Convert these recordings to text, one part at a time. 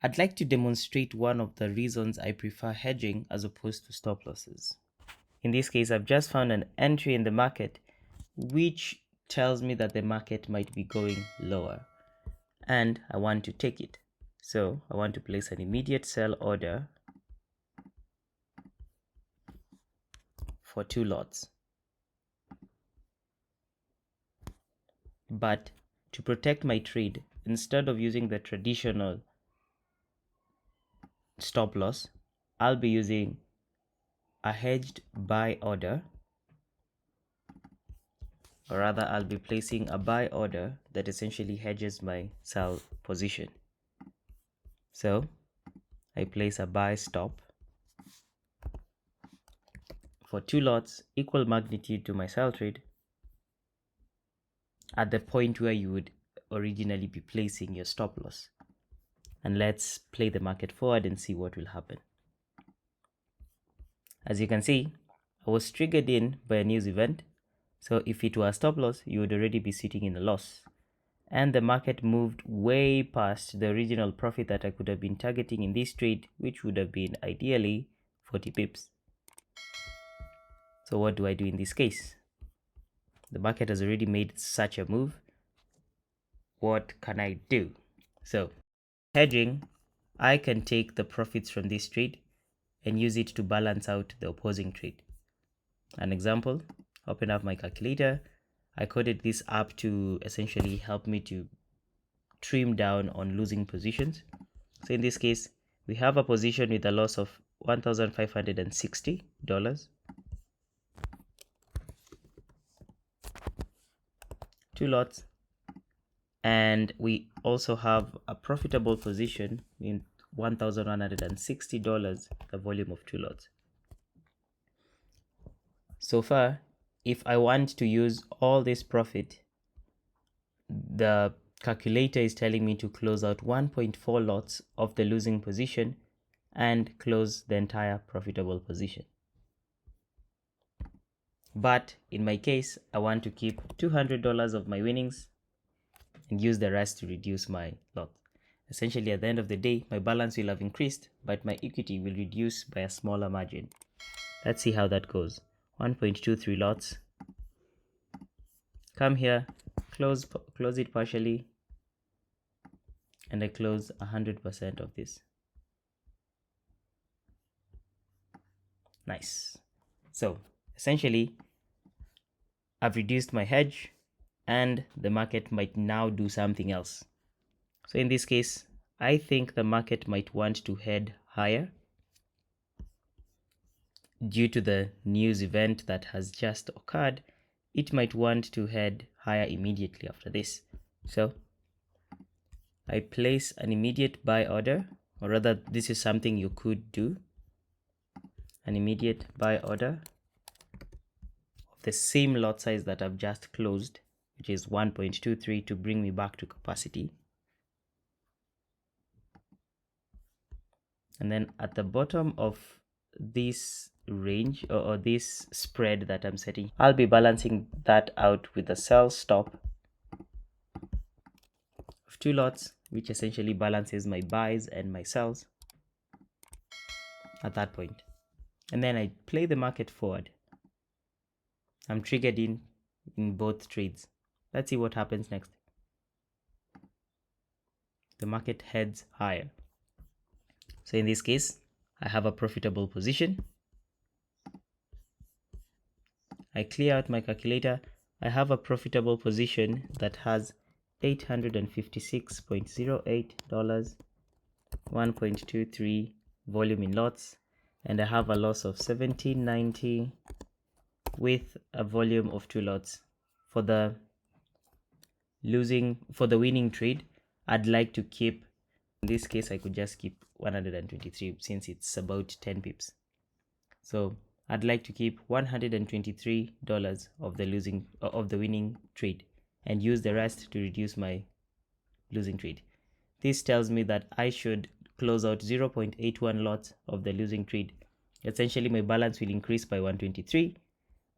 I'd like to demonstrate one of the reasons I prefer hedging as opposed to stop losses. In this case, I've just found an entry in the market which tells me that the market might be going lower and I want to take it. So I want to place an immediate sell order for 2 lots. But to protect my trade, instead of using the traditional stop loss, I'll be using a hedged buy order, or rather I'll be placing a buy order that essentially hedges my sell position. So I place a buy stop for 2 lots equal magnitude to my sell trade at the point where you would originally be placing your stop loss. And let's play the market forward and see what will happen. As you can see, I was triggered in by a news event. So if it were a stop loss, you would already be sitting in a loss. And the market moved way past the original profit that I could have been targeting in this trade, which would have been ideally 40 pips. So what do I do in this case? The market has already made such a move. What can I do? So hedging, I can take the profits from this trade and use it to balance out the opposing trade. An example, open up my calculator. I coded this up to essentially help me to trim down on losing positions. So in this case, we have a position with a loss of $1,560, 2 lots, and we also have a profitable position in $1,160, the volume of 2 lots. So far, if I want to use all this profit, the calculator is telling me to close out 1.4 lots of the losing position and close the entire profitable position. But in my case, I want to keep $200 of my winnings and use the rest to reduce my lot. Essentially, at the end of the day, my balance will have increased, but my equity will reduce by a smaller margin. Let's see how that goes. 1.23 lots. Come here, close it partially, and I close 100% of this. Nice. So essentially, I've reduced my hedge and the market might now do something else. So in this case, I think the market might want to head higher due to the news event that has just occurred. It might want to head higher immediately after this. So I place an immediate buy order, or rather this is something you could do, an immediate buy order of the same lot size that I've just closed, which is 1.23, to bring me back to capacity. And then at the bottom of this range or this spread that I'm setting, I'll be balancing that out with a sell stop of 2 lots, which essentially balances my buys and my sells at that point. And then I play the market forward. I'm triggered in both trades. Let's see what happens next. The market heads higher. So in this case, I have a profitable position. I clear out my calculator. I have a profitable position that has $856.08, 1.23 volume in lots, and I have a loss of $17.90 with a volume of 2 lots. For the winning trade, I'd like to keep, in this case I could just keep 123 since it's about 10 pips. So I'd like to keep $123 of the winning trade and use the rest to reduce my losing trade. This tells me that I should close out 0.81 lots of the losing trade. Essentially, my balance will increase by 123,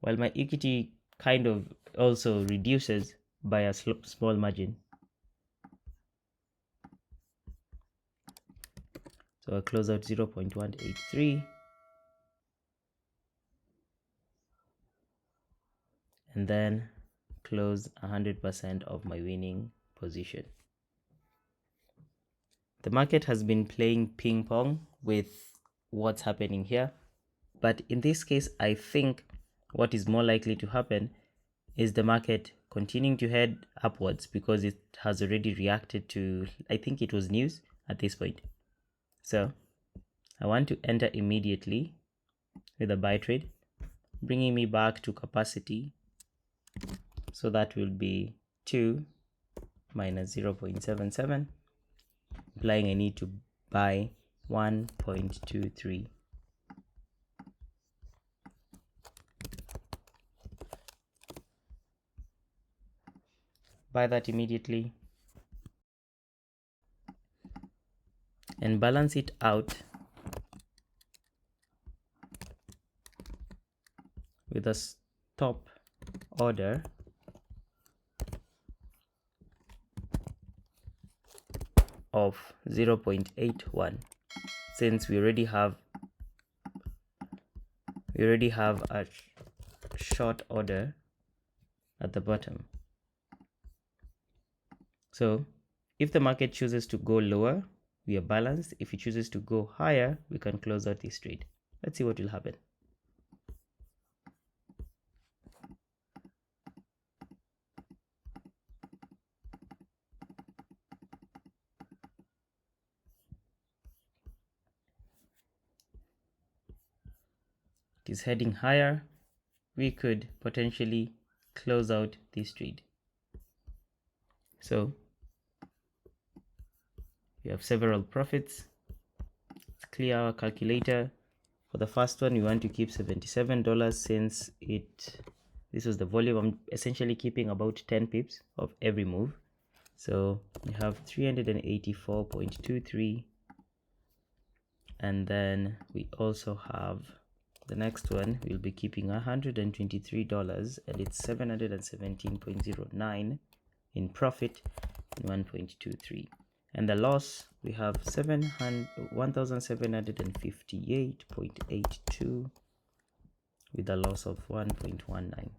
while my equity kind of also reduces by a small margin. So I close out 0.183 and then close 100% of my winning position. The market has been playing ping pong with what's happening here, but in this case I think what is more likely to happen is the market continuing to head upwards because it has already reacted to, I think it was news at this point. So I want to enter immediately with a buy trade, bringing me back to capacity. So that will be 2 minus 0.77, implying I need to buy 1.23. Buy that immediately and balance it out with a stop order of 0.81, since we already have a short order at the bottom. So if the market chooses to go lower, we are balanced. If it chooses to go higher, we can close out this trade. Let's see what will happen. It is heading higher. We could potentially close out this trade. So we have several profits. Let's clear our calculator. For the first one, we want to keep $77 since this was the volume. I'm essentially keeping about 10 pips of every move. So we have 384.23, and then we also have the next one. We'll be keeping $123 and it's 717.09 in profit and 1.23. And the loss, we have 1758.82 with a loss of 1.19.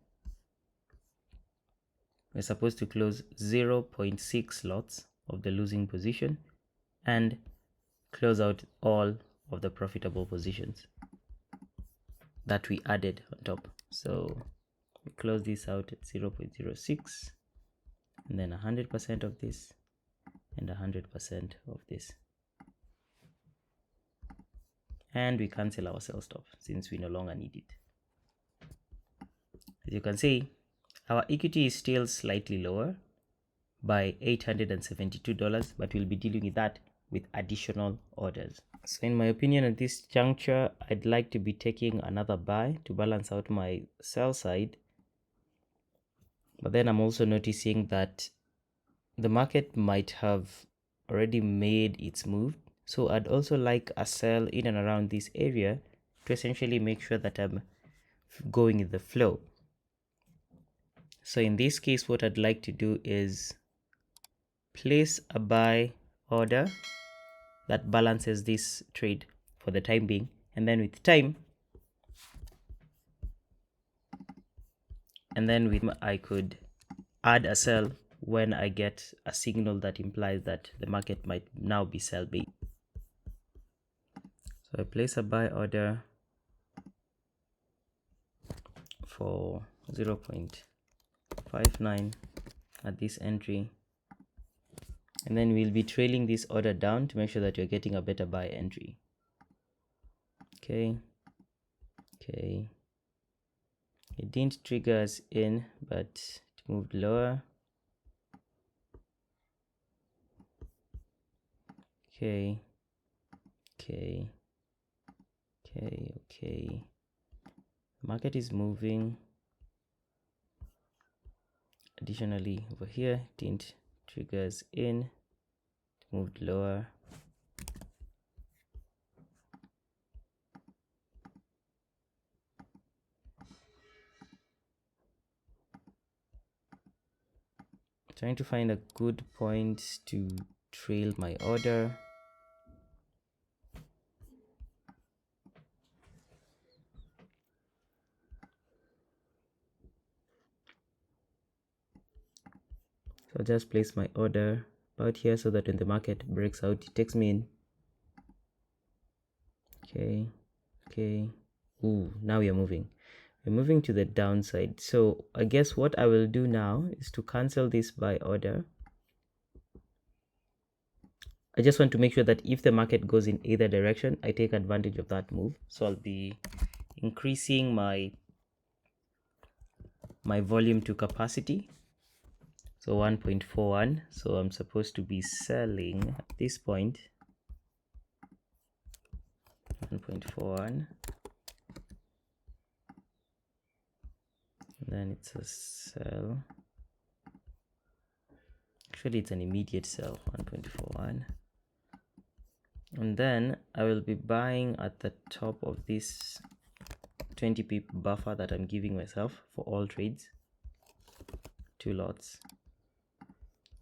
We're supposed to close 0.6 lots of the losing position and close out all of the profitable positions that we added on top. So we close this out at 0.06 and then 100% of this and 100% of this, and we cancel our sell stop since we no longer need it. As you can see, our equity is still slightly lower by $872, but we'll be dealing with that with additional orders. So in my opinion, at this juncture, I'd like to be taking another buy to balance out my sell side. But then I'm also noticing that the market might have already made its move. So I'd also like a sell in and around this area to essentially make sure that I'm going with the flow. So in this case, what I'd like to do is place a buy order that balances this trade for the time being, and then with time, I could add a sell when I get a signal that implies that the market might now be sell bait. So I place a buy order for 0.59 at this entry, and then we'll be trailing this order down to make sure that you're getting a better buy entry. Okay, it didn't trigger us in, but it moved lower. Okay. Market is moving. Additionally, over here, didn't triggers in, it moved lower. Trying to find a good point to trail my order. So I'll just place my order about here so that when the market breaks out, it takes me in. Okay. Ooh, now we are moving. We're moving to the downside. So I guess what I will do now is to cancel this buy order. I just want to make sure that if the market goes in either direction, I take advantage of that move. So I'll be increasing my volume to capacity. So 1.41. So I'm supposed to be selling at this point 1.41. Then it's a sell. Actually, it's an immediate sell, 1.41. And then I will be buying at the top of this 20 pip buffer that I'm giving myself for all trades. 2 lots.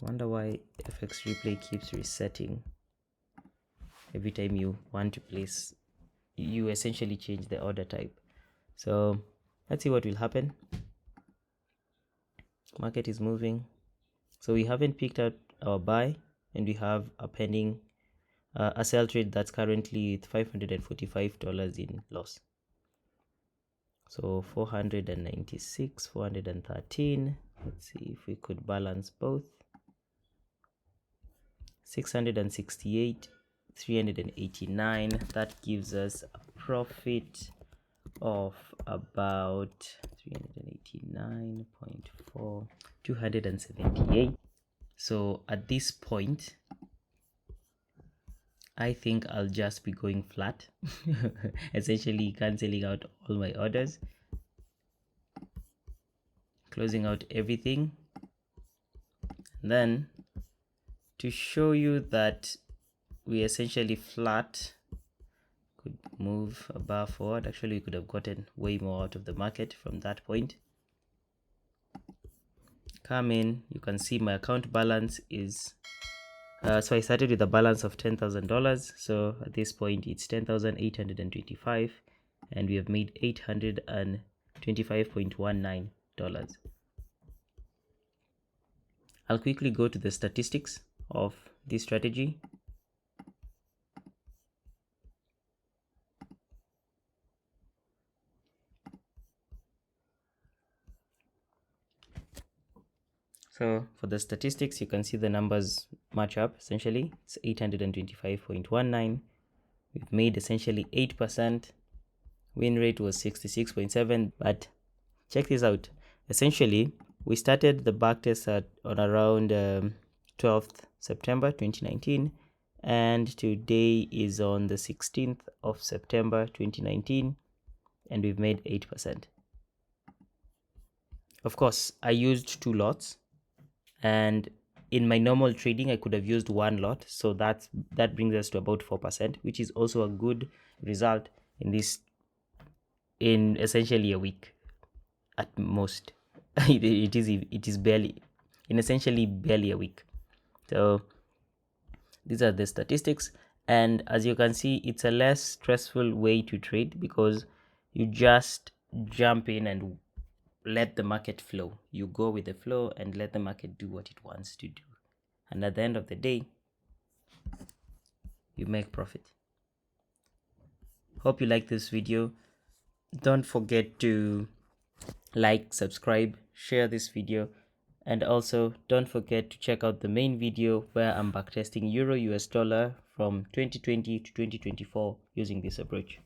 Wonder why FX replay keeps resetting every time you want to place. You essentially change the order type. So let's see what will happen. Market is moving. So we haven't picked out our buy, and we have a pending a sell trade that's currently $545 in loss. So 496, 413. Let's see if we could balance both. 668, 389. That gives us a profit of about 389.4, 278. So at this point, I think I'll just be going flat, essentially cancelling out all my orders, closing out everything. And then to show you that we essentially flat, could move a bar forward. Actually, we could have gotten way more out of the market from that point. Come in, you can see my account balance is so I started with a balance of $10,000. So at this point it's 10,825, and we have made $825.19. I'll quickly go to the statistics of this strategy. So for the statistics, you can see the numbers match up. Essentially, it's 825.19. We've made essentially 8%. Win rate was 66.7. But check this out. Essentially, we started the backtest on around 12th September 2019. And today is on the 16th of September 2019. And we've made 8%. Of course, I used 2 lots. And in my normal trading, I could have used 1 lot. So that brings us to about 4%, which is also a good result in essentially a week at most. it is barely, in essentially barely a week. So these are the statistics. And as you can see, it's a less stressful way to trade because you just jump in and let the market flow. You go with the flow and let the market do what it wants to do. And at the end of the day, you make profit. Hope you like this video. Don't forget to like, subscribe, share this video, and also don't forget to check out the main video where I'm backtesting Euro US dollar from 2020 to 2024 using this approach.